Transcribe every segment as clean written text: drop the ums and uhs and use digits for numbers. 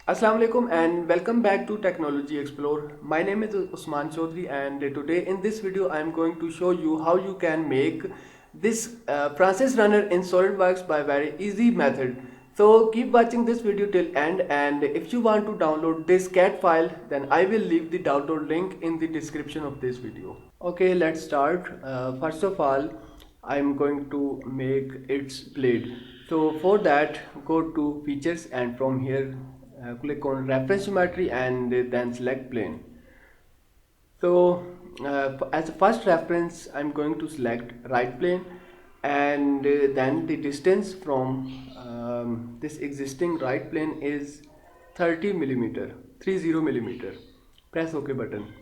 Assalamu alaikum and welcome back to Technology Explore. My name is Usman Chaudhary and today in this video I am going to show you how you can make this process runner in SolidWorks by very easy method. So keep watching this video till end, and if you want to download this CAD file then I will leave the download link in the description of this video. Okay, let's start. First of all, I'm going to make its blade. So for that, go to features and from here click on reference geometry and then select plane. So as a first reference, I'm going to select right plane, and then the distance from this existing right plane is 30 millimeter, 30 millimeter. Press OK button.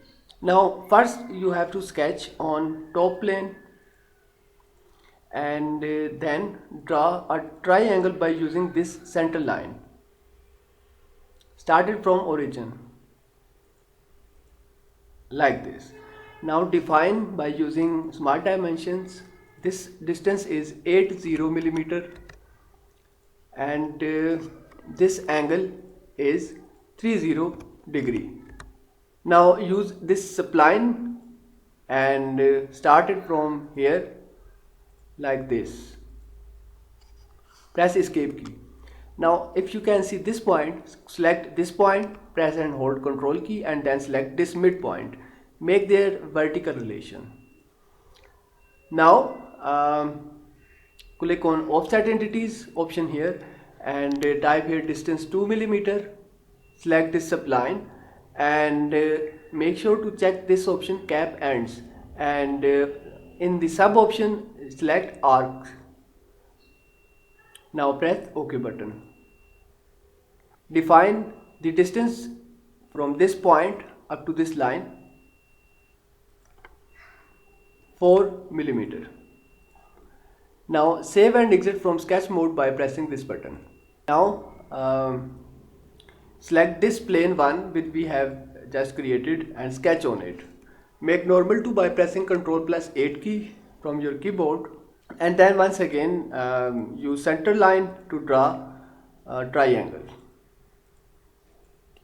Now first you have to sketch on top plane and then draw a triangle by using this center line started from origin like this. Now define by using smart dimensions. This distance is 80 millimeter and this angle is 30 degree. Now use this spline and start it from here like this. Press escape key. Now if you can see this point, select this point, press and hold control key and then select this midpoint. Make their vertical relation. Now click on offset entities option here and type here distance 2 millimeter. Select this spline and make sure to check this option cap ends, and in the sub option select arc. Now press OK button. Define the distance from this point up to this line 4 millimeter. Now save and exit from sketch mode by pressing this button. Now select this plane 1 which we have just created and sketch on it. Make normal to by pressing Ctrl plus 8 key from your keyboard, and then once again use center line to draw a triangle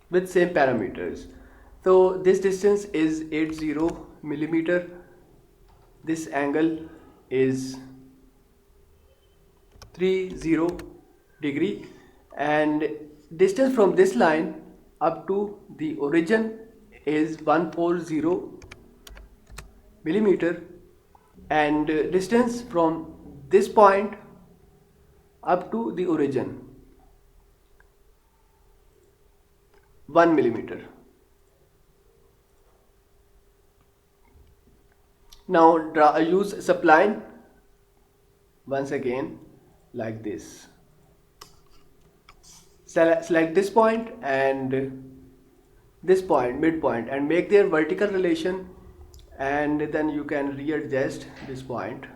with same parameters. So this distance is 80 millimeter. This angle is 30 degree, and distance from this line up to the origin is 140 millimeter, and distance from this point up to the origin 1 millimeter. Now use spline once again like this. Select this point and this point, midpoint, and make their vertical relation, and then you can readjust this point.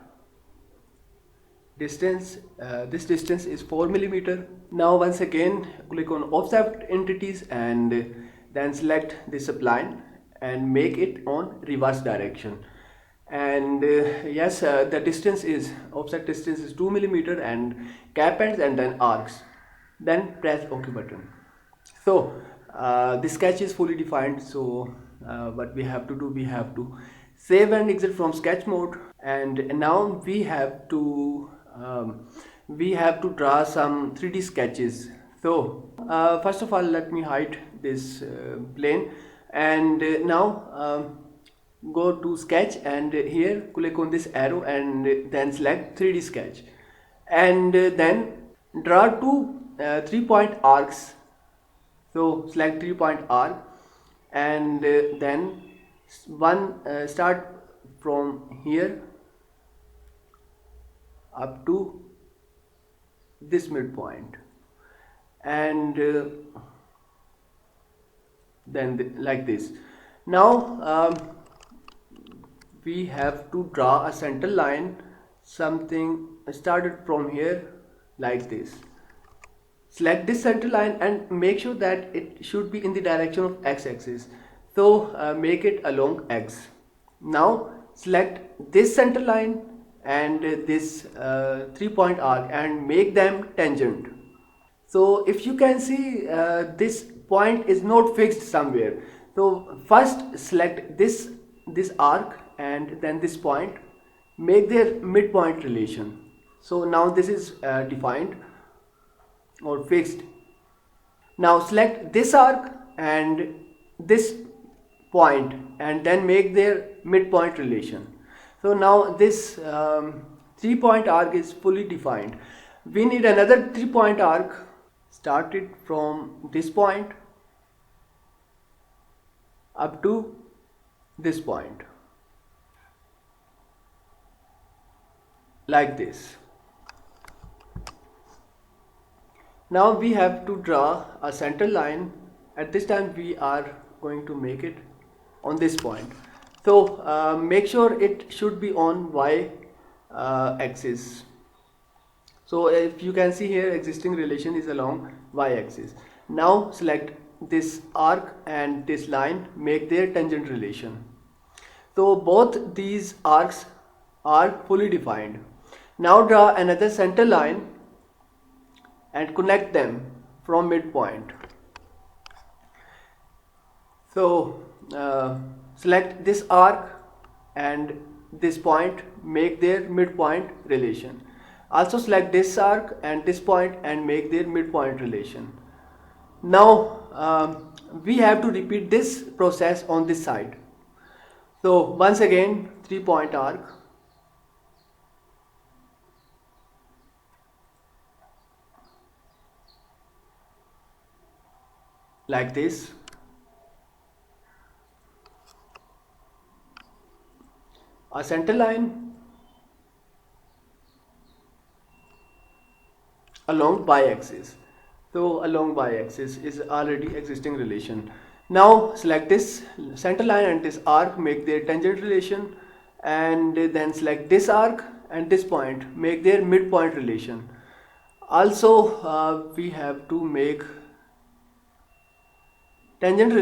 Distance, this distance is 4 millimeter. Now once again click on offset entities and then select this spline and make it on reverse direction. And yes, the distance is offset distance is 2 millimeter and cap ends and then arcs. Then press OK button. So the sketch is fully defined. So what we have to do, we have to save and exit from sketch mode, and now we have to draw some 3D sketches. So first of all, let me hide this plane, and now go to sketch and here click on this arrow and then select 3D sketch, and then draw two 3-point arcs. So select 3-point arc and then start from here up to this midpoint, and then like this. Now we have to draw a center line, something started from here like this. Select this center line and make sure that it should be in the direction of x-axis. So make it along x. Now select this center line and this 3-point arc and make them tangent. So if you can see, this point is not fixed somewhere. So first select this arc and then this point, make their midpoint relation. So now this is defined or fixed. Now select this arc and this point and then make their midpoint relation. So now this 3-point arc is fully defined. We need another 3-point arc, started from this point up to this point, like this. Now we have to draw a center line. At this time we are going to make it on this point. So make sure it should be on y axis. So if you can see here, existing relation is along y axis. Now select this arc and this line, make their tangent relation. So both these arcs are fully defined. Now draw another center line and connect them from midpoint. So select this arc and this point, make their midpoint relation. Also select this arc and this point and make their midpoint relation. Now we have to repeat this process on this side. So once again, 3-point arc, like this. A center line along y-axis. So along y-axis is already existing relation. Now select this center line and this arc, make their tangent relation, and then select this arc and this point, make their midpoint relation. Also we have to make tangent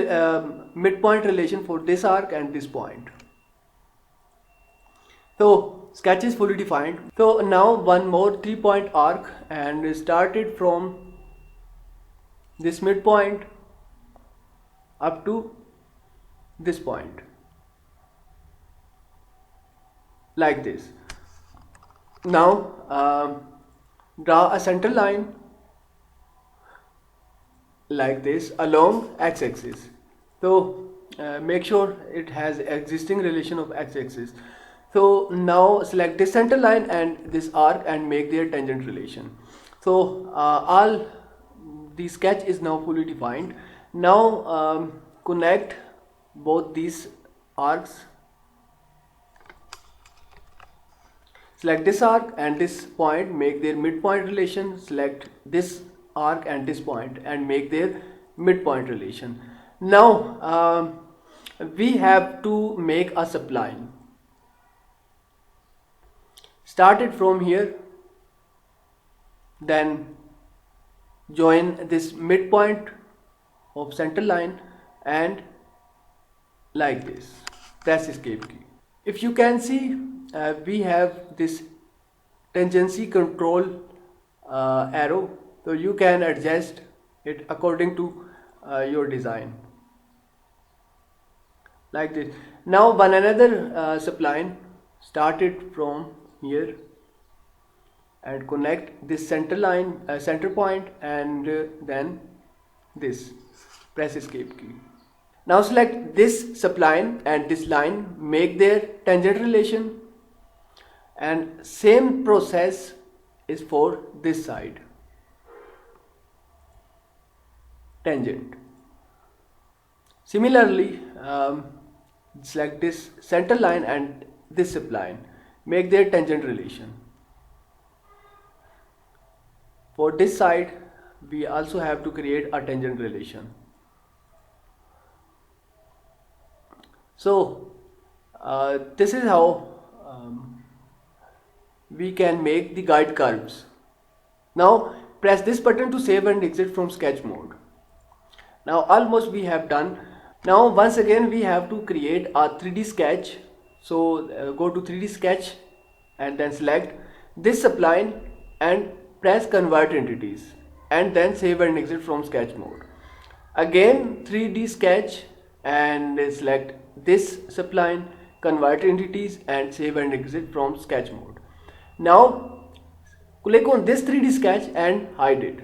midpoint relation for this arc and this point. So sketch is fully defined. So now one more 3-point arc and started from this midpoint up to this point, like this. Now draw a center line like this along x-axis. So make sure it has existing relation of x-axis. So now select this center line and this arc and make their tangent relation. So all the sketch is now fully defined. Now connect both these arcs. Select this arc and this point, make their midpoint relation. Select this arc and this point and make their midpoint relation. Now we have to make a subline. Started from here, then join this midpoint of center line and like this. Press escape key. If you can see, we have this tangency control arrow, so you can adjust it according to your design, like this. Now one another subline, started from here and connect this center line, center point, and then this. Press escape key. Now select this subline and this line, make their tangent relation, and same process is for this side, tangent. Similarly, select this center line and this subline, make their tangent relation. For this side we also have to create a tangent relation. So this is how we can make the guide curves. Now press this button to save and exit from sketch mode. Now almost we have done. Now once again we have to create a 3D sketch. So go to 3D sketch and then select this subline and press convert entities. and then save and exit from sketch mode. Again 3D sketch and select this spline, convert entities and save and exit from sketch mode. Now click on this 3D sketch and hide it.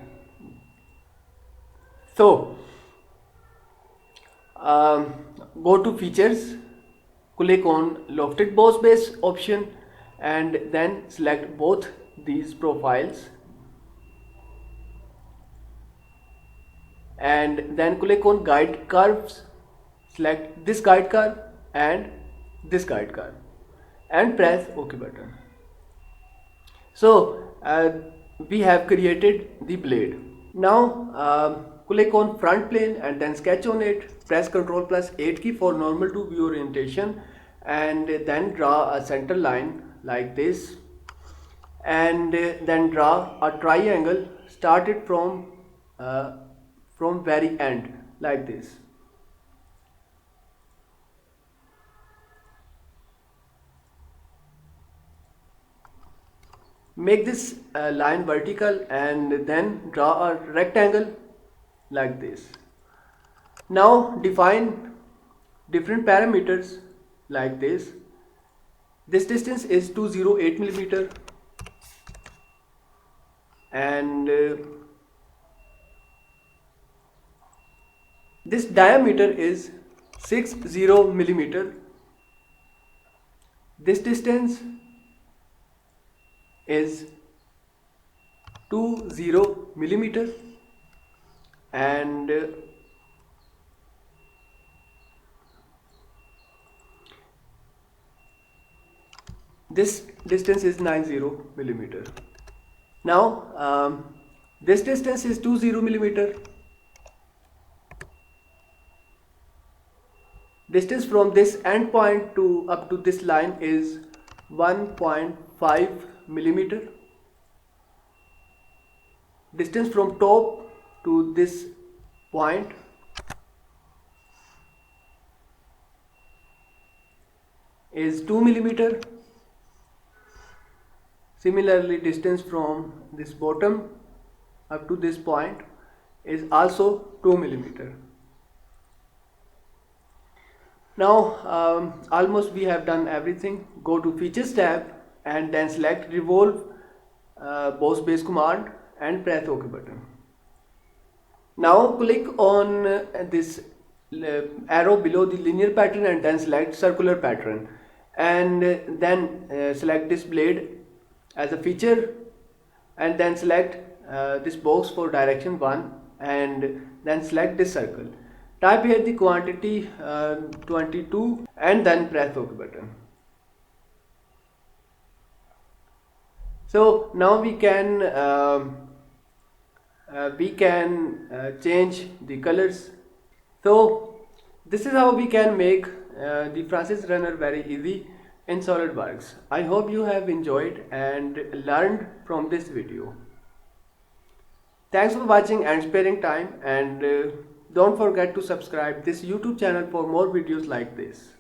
So go to features, click on lofted boss base option and then select both these profiles and then click on guide curves, select this guide curve and this guide curve and press OK button. So we have created the blade. Now click on front plane and then sketch on it, press Ctrl+8 key for normal to view orientation and then draw a center line like this and then draw a triangle, start it from very end like this. Make this line vertical and then draw a rectangle like this. Now define different parameters like this. This distance is 208 millimeter and this diameter is 60 millimeter. This distance is 20 millimeter and this distance is 90 millimeter. Now this distance is 20 millimeter. Distance from this end point to up to this line is 1.5 millimeter. Distance from top to this point is 2 millimeter. Similarly, distance from this bottom up to this point is also 2 millimeter. Now almost we have done everything. Go to features tab and then select revolve boss base command and press OK button. Now click on this arrow below the linear pattern and then select circular pattern and then select this blade as a feature and then select this box for direction 1 and then select this circle. Type here the quantity 22 and then press OK button. So now we can change the colors. So this is how we can make the Francis runner very easy in SolidWorks. I hope you have enjoyed and learned from this video. Thanks for watching and sparing time, and don't forget to subscribe this YouTube channel for more videos like this.